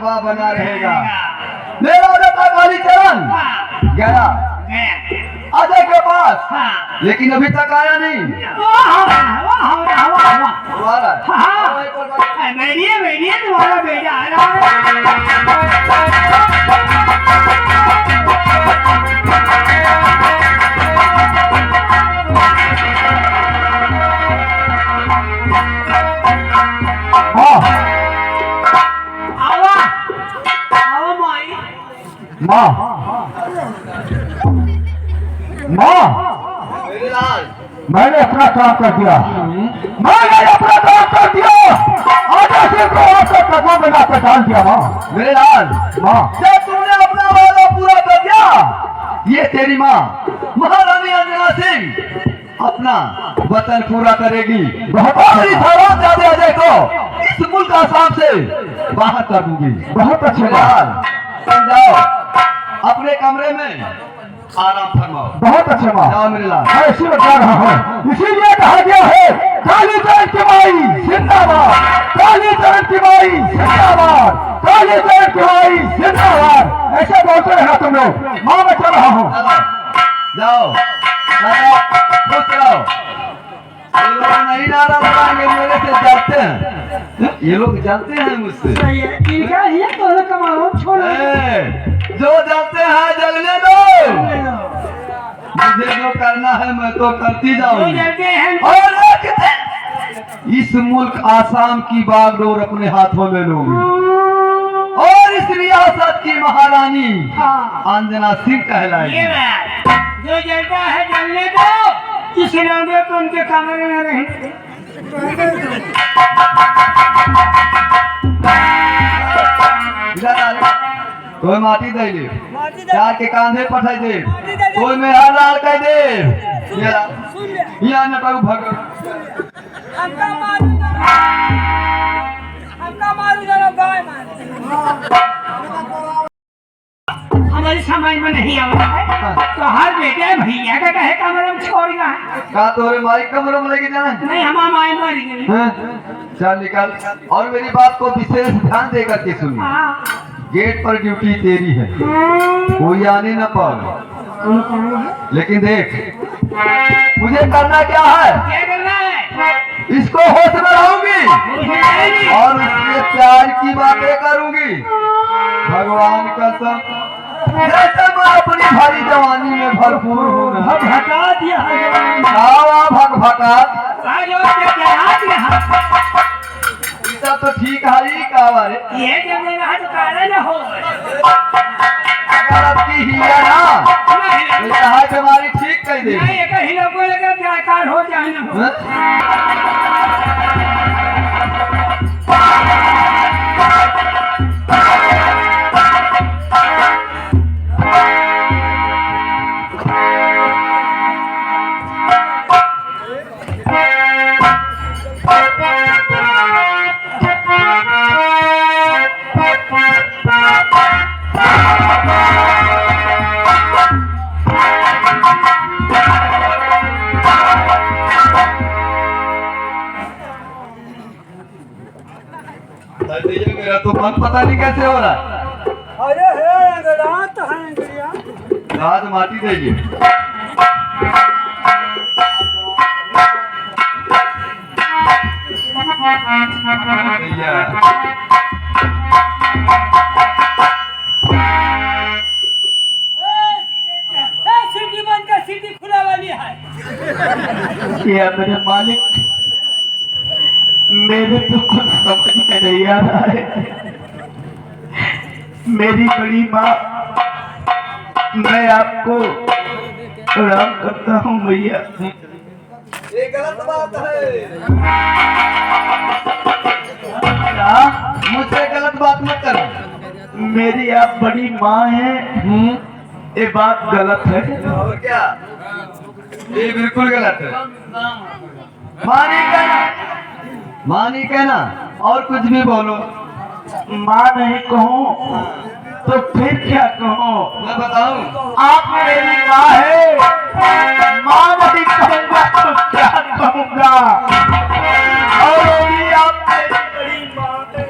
हवा बना रहेगा। मेरा बेटा कालीचरण गया अजय के पास, लेकिन अभी तक आया नहीं। तुम्हारा बेटा आ रहा माँ माँ मैंने अपना काम कर दिया, मैंने अपना काम कर दिया। आजा सिंह को आपके कदमों में ला पहचान दिया। माँ मेरे लाल, माँ जब तूने अपना वादा पूरा कर दिया, ये तेरी माँ महारानी अंजना सिंह अपना वतन पूरा करेगी। और इस हरामजादे अजय को इस मुल्क आसाम से बाहर कर दूंगी। बहुत अच्छे लाल, जाओ अपने कमरे में आराम फरमाओ। बहुत अच्छे माँ, जाओ मेरे लाल। मैं इसी में जा रहा हूँ, इसीलिए कहा गया है कालीचरण की माई जिंदाबाद, कालीचरण की माई जिंदाबाद, कालीचरण की माई जिंदाबाद। ऐसे बोलते रहना तुम लोग। माँ मैं चल रहा हूँ। जाओ खुश रहो। ये लोग नहीं नारा लगाएंगे, मेरे से जलते हैं। ये लोग जलते हैं मुझसे। जो जलते हैं जलने दो, मुझे जो करना है मैं तो करती जाऊंगी। और इस मुल्क आसाम की बागडोर अपने हाथों में लूंगी और इस रियासत की महारानी अंजना सिंह कहलाएगी। जो जलता है जलने दो, किसी लोगे तो उनके कमरे में रहेंगे। कोई माटी दे ले, चार के कांधे पठाई दे, कोई मेरा लाल कह दे। यहाँ नटाऊ भग हमारी समझ में नहीं आ रहा है। तो हर बेटे भैया का कहे कमरे में छोड़ गया है। का तोरे माई कमरों में लेके जाना है? नहीं, हमारा माई मारी गई। चल निकल। और मेरी बात को विशेष ध्यान देकर के सुनिए। गेट पर ड्यूटी तेरी है, कोई आने न पाए। लेकिन देख मुझे करना क्या है? क्या करना है? इसको होश में लाऊंगी और उसके प्यार की बातें करूंगी। भगवान कसम, जैसे मैं अपनी भारी जवानी में भरपूर हूँ। भगा दिया भगभका सब तो ठीक है का बारे ये जब कारण हो अगर आपकी हिया ना कहा बीमारी ठीक कर दे। कहीं लोगों लगा बेकार हो जाए। मेरा तो मन पता नहीं कैसे हो रहा है। अरे है रात माटी देगी। सीटी बंद कर, सीटी खुला वाली है। क्या मेरे मालिक, मेरे तो कुछ समझ में नहीं आ रहा है। मेरी बड़ी माँ, मैं आपको प्रणाम करता हूँ भैया। ये गलत बात है। मुझसे गलत बात मत कर। मेरी आप बड़ी माँ हैं, ये बात गलत है। और क्या? ये बिल्कुल गलत है। माँ नहीं कहना, माँ नहीं कहना, और कुछ भी बोलो। माँ नहीं कहूँ तो फिर क्या कहूँ? मैं बताऊँ? आप मेरी माँ है, माँ नहीं कहूँगा तो क्या कहूँगा? और भी आप मेरी बड़ी माँ है।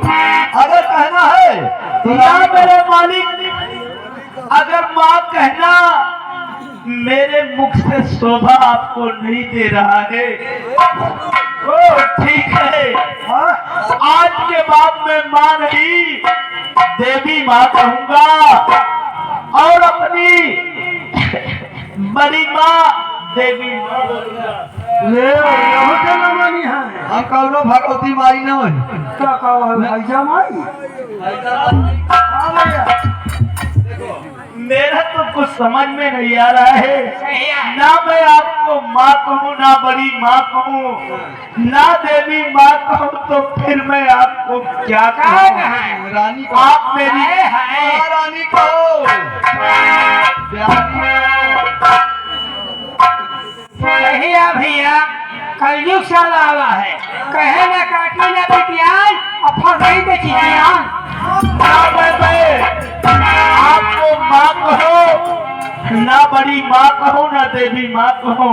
अगर कहना है या मेरे मालिक, अगर माँ कहना मेरे मुख से शोभा आपको नहीं दे रहा है, ओ ठीक है, आज के बाद मैं माँ नहीं देवी माँ कहूंगा और अपनी बड़ी माँ देवी माँ ले यहाँ के ना मानी है हम कौनो भगवती माई न क्या कहो है भैया माई मेरा तो कुछ समझ में नहीं आ रहा है, ना मैं आपको माँ कहूँ ना बड़ी माँ कहूँ ना देवी माँ कहूँ, तो फिर मैं आपको क्या कहूँ? रानी आप मेरी रानी कहो, भैया भैया कलयुग साल आवा है, कहे ना काटी ना पिटियान और फसई के चिटियान। आपको माँ कहो ना बड़ी माँ कहो ना देवी माँ कहो,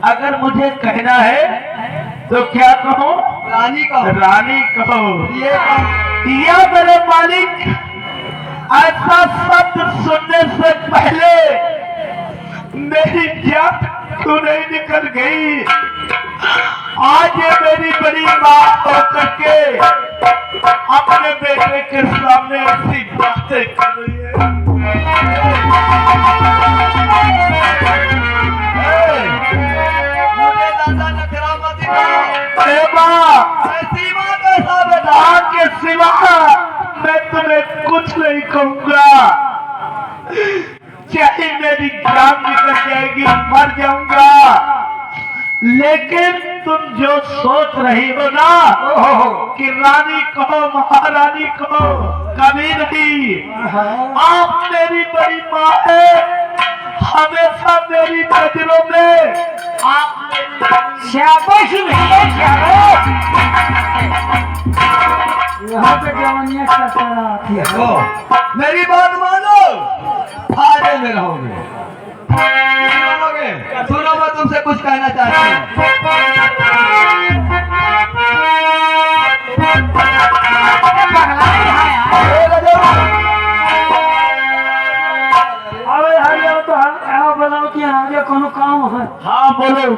अगर मुझे कहना है तो क्या कहो? रानी कहो। रानी कहो। या मेरे मालिक, ऐसा शब्द सुनने से पहले मेरी जान क्यों नहीं निकल गई? आज ये मेरी बड़ी माँ होकर के अपने बेटे के सामने ऐसी बातें कर रही है। मुझे दादा नखरा मत दिखाओ। ऐसी बात ऐसा बता के सिवा मैं तुम्हें कुछ नहीं कहूँगा, चाहे मेरी जान निकल जाएगी, मर जाऊंगा, लेकिन तुम जो सोच रही हो ना कि रानी कहो महारानी कहो, कभी नहीं। आप मेरी बड़ी माँ है, हमेशा मेरी नजरों में आप शाबाश भैया शाबाश। यहाँ पे जवानियाँ चरचराती है। मेरी बात मानो, फायदे में रहोगे। सुनो, मैं तुमसे कुछ कहना चाहती हूँ। अरे हरिया तो आओ बोलाओ कि आगे कोनो काम है। हाँ बोलो।